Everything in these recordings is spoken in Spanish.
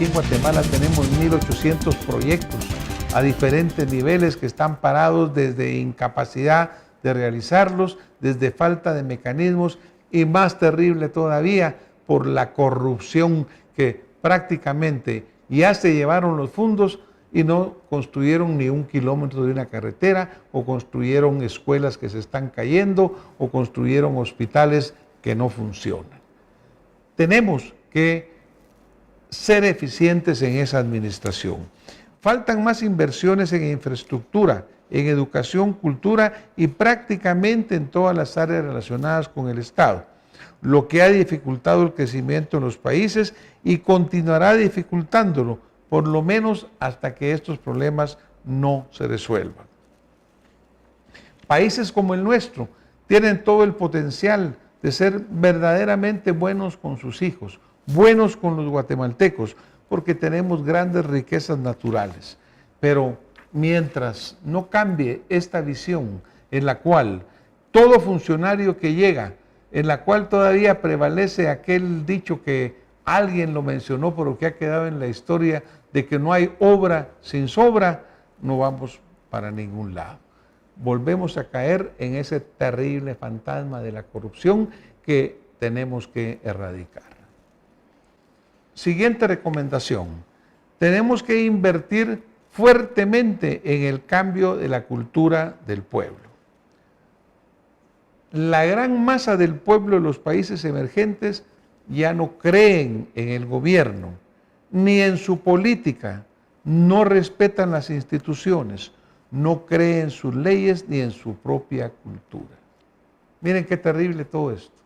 aquí en Guatemala tenemos 1.800 proyectos a diferentes niveles que están parados desde incapacidad de realizarlos, desde falta de mecanismos y más terrible todavía por la corrupción que prácticamente ya se llevaron los fondos y no construyeron ni 1 kilómetro de una carretera, o construyeron escuelas que se están cayendo, o construyeron hospitales que no funcionan. Tenemos que ser eficientes en esa administración. Faltan más inversiones en infraestructura, en educación, cultura y prácticamente en todas las áreas relacionadas con el Estado, lo que ha dificultado el crecimiento en los países y continuará dificultándolo, por lo menos hasta que estos problemas no se resuelvan. Países como el nuestro tienen todo el potencial de ser verdaderamente buenos con sus hijos, buenos con los guatemaltecos, porque tenemos grandes riquezas naturales. Pero mientras no cambie esta visión en la cual todo funcionario que llega, en la cual todavía prevalece aquel dicho que alguien lo mencionó, pero que ha quedado en la historia, de que no hay obra sin sobra, no vamos para ningún lado. Volvemos a caer en ese terrible fantasma de la corrupción que tenemos que erradicar. Siguiente recomendación: tenemos que invertir fuertemente en el cambio de la cultura del pueblo. La gran masa del pueblo de los países emergentes ya no creen en el gobierno, ni en su política, no respetan las instituciones, no creen en sus leyes ni en su propia cultura. Miren qué terrible todo esto.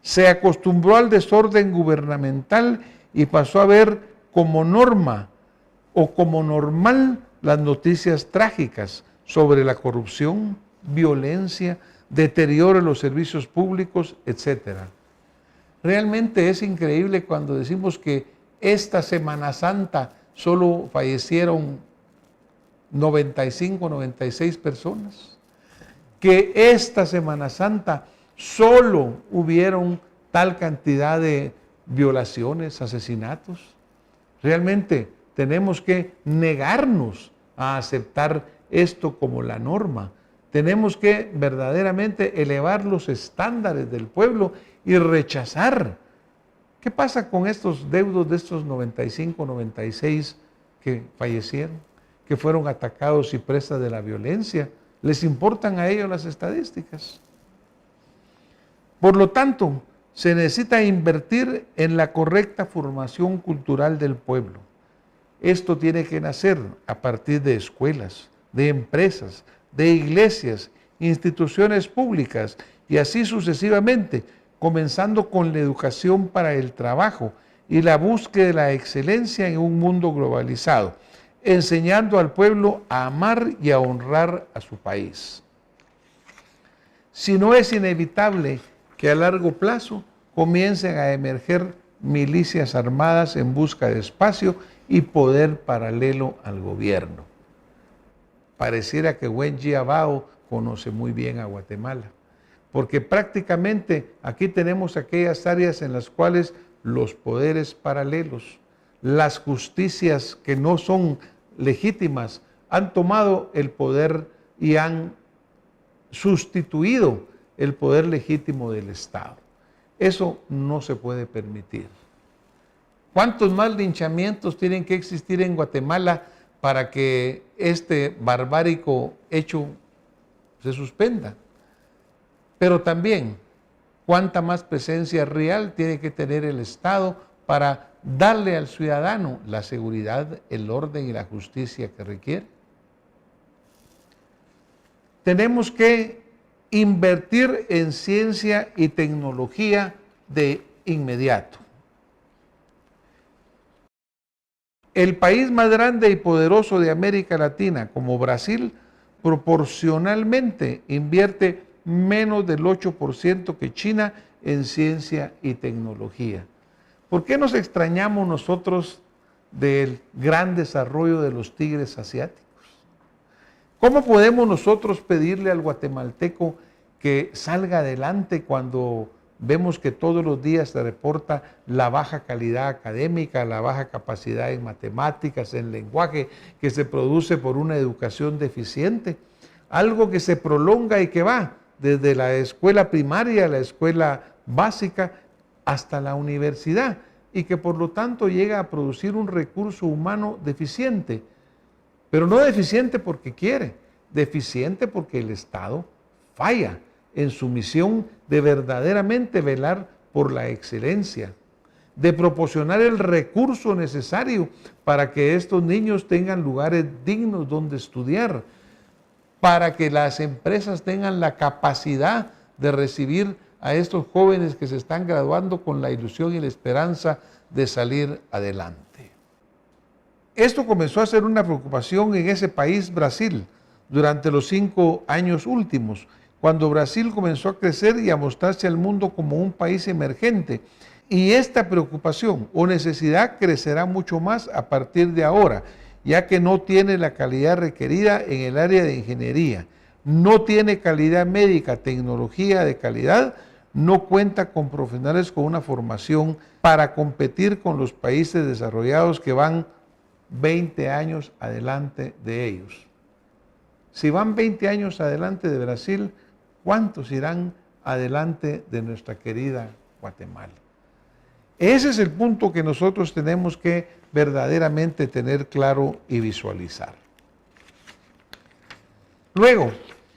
Se acostumbró al desorden gubernamental y pasó a ver como norma o como normal las noticias trágicas sobre la corrupción, violencia, deterioro en los servicios públicos, etc. Realmente es increíble cuando decimos que esta Semana Santa solo fallecieron 95, 96 personas, que esta Semana Santa solo hubieron tal cantidad de violaciones, asesinatos. Realmente tenemos que negarnos a aceptar esto como la norma. Tenemos que verdaderamente elevar los estándares del pueblo y rechazar. ¿Qué pasa con estos deudos de estos 95, 96 que fallecieron, que fueron atacados y presas de la violencia? ¿Les importan a ellos las estadísticas? Por lo tanto, se necesita invertir en la correcta formación cultural del pueblo. Esto tiene que nacer a partir de escuelas, de empresas, de iglesias, instituciones públicas y así sucesivamente, comenzando con la educación para el trabajo y la búsqueda de la excelencia en un mundo globalizado, enseñando al pueblo a amar y a honrar a su país. Si no, es inevitable que a largo plazo comiencen a emerger milicias armadas en busca de espacio y poder paralelo al gobierno. Pareciera que Wenji Abao conoce muy bien a Guatemala, porque prácticamente aquí tenemos aquellas áreas en las cuales los poderes paralelos, las justicias que no son legítimas, han tomado el poder y han sustituido el poder legítimo del Estado. Eso no se puede permitir. ¿Cuántos más linchamientos tienen que existir en Guatemala para que este barbárico hecho se suspenda? Pero también, ¿cuánta más presencia real tiene que tener el Estado para darle al ciudadano la seguridad, el orden y la justicia que requiere? Tenemos que invertir en ciencia y tecnología de inmediato. El país más grande y poderoso de América Latina, como Brasil, proporcionalmente invierte menos del 8% que China en ciencia y tecnología. ¿Por qué nos extrañamos nosotros del gran desarrollo de los tigres asiáticos? ¿Cómo podemos nosotros pedirle al guatemalteco que salga adelante cuando vemos que todos los días se reporta la baja calidad académica, la baja capacidad en matemáticas, en lenguaje, que se produce por una educación deficiente. Algo que se prolonga y que va desde la escuela primaria, la escuela básica, hasta la universidad, y que por lo tanto llega a producir un recurso humano deficiente, pero no deficiente porque quiere, deficiente porque el Estado falla en su misión de verdaderamente velar por la excelencia, de proporcionar el recurso necesario para que estos niños tengan lugares dignos donde estudiar, para que las empresas tengan la capacidad de recibir a estos jóvenes que se están graduando con la ilusión y la esperanza de salir adelante. Esto comenzó a ser una preocupación en ese país, Brasil, durante los 5 años últimos, cuando Brasil comenzó a crecer y a mostrarse al mundo como un país emergente. Y esta preocupación o necesidad crecerá mucho más a partir de ahora, ya que no tiene la calidad requerida en el área de ingeniería, no tiene calidad médica, tecnología de calidad, no cuenta con profesionales con una formación para competir con los países desarrollados que van 20 años adelante de ellos. Si van 20 años adelante de Brasil, ¿cuántos irán adelante de nuestra querida Guatemala? Ese es el punto que nosotros tenemos que verdaderamente tener claro y visualizar. Luego,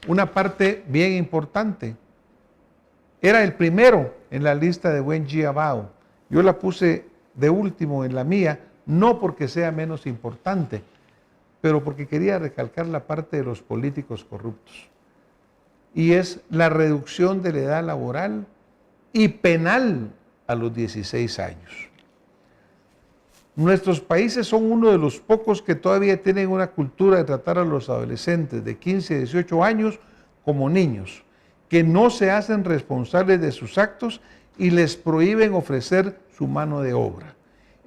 una parte bien importante. Era el primero en la lista de Wenji Abao. Yo la puse de último en la mía, no porque sea menos importante, pero porque quería recalcar la parte de los políticos corruptos. Y es la reducción de la edad laboral y penal a los 16 años. Nuestros países son uno de los pocos que todavía tienen una cultura de tratar a los adolescentes de 15 a 18 años como niños, que no se hacen responsables de sus actos y les prohíben ofrecer su mano de obra.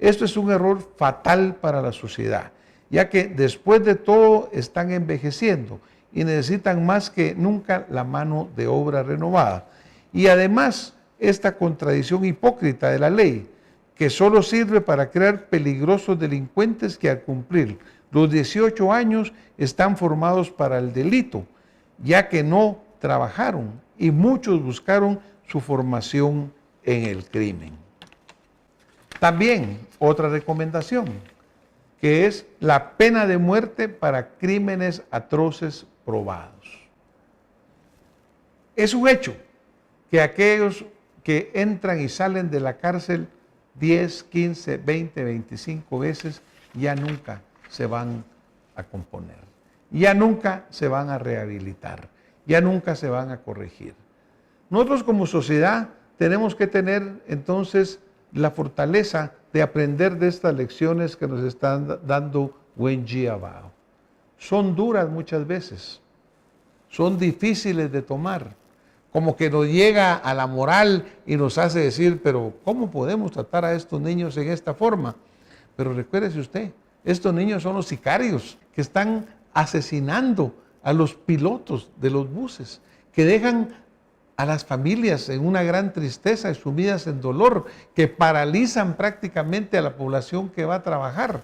Esto es un error fatal para la sociedad, ya que después de todo están envejeciendo y necesitan más que nunca la mano de obra renovada. Y además, esta contradicción hipócrita de la ley, que solo sirve para crear peligrosos delincuentes que al cumplir los 18 años están formados para el delito, ya que no trabajaron y muchos buscaron su formación en el crimen. También otra recomendación, que es la pena de muerte para crímenes atroces probados. Es un hecho que aquellos que entran y salen de la cárcel 10, 15, 20, 25 veces ya nunca se van a componer, ya nunca se van a rehabilitar, ya nunca se van a corregir. Nosotros como sociedad tenemos que tener entonces la fortaleza de aprender de estas lecciones que nos están dando Wenji Abao. Son duras muchas veces, son difíciles de tomar, como que nos llega a la moral y nos hace decir, pero ¿cómo podemos tratar a estos niños en esta forma? Pero recuérdese usted, estos niños son los sicarios que están asesinando a los pilotos de los buses, que dejan a las familias en una gran tristeza y sumidas en dolor, que paralizan prácticamente a la población que va a trabajar,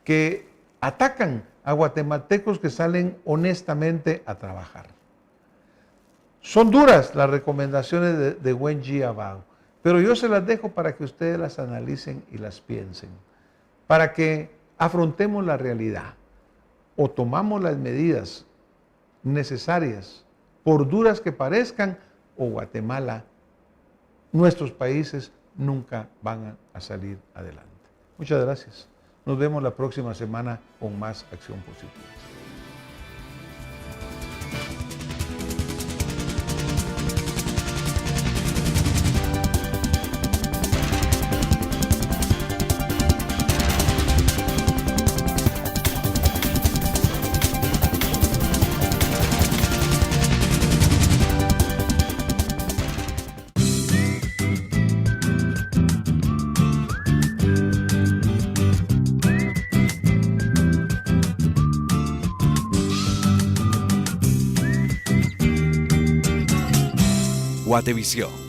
que atacan a guatemaltecos que salen honestamente a trabajar. Son duras las recomendaciones de Wenji Abao, pero yo se las dejo para que ustedes las analicen y las piensen, para que afrontemos la realidad o tomamos las medidas necesarias, por duras que parezcan, o Guatemala, nuestros países nunca van a salir adelante. Muchas gracias. Nos vemos la próxima semana con más Acción Positiva. Guatevisión.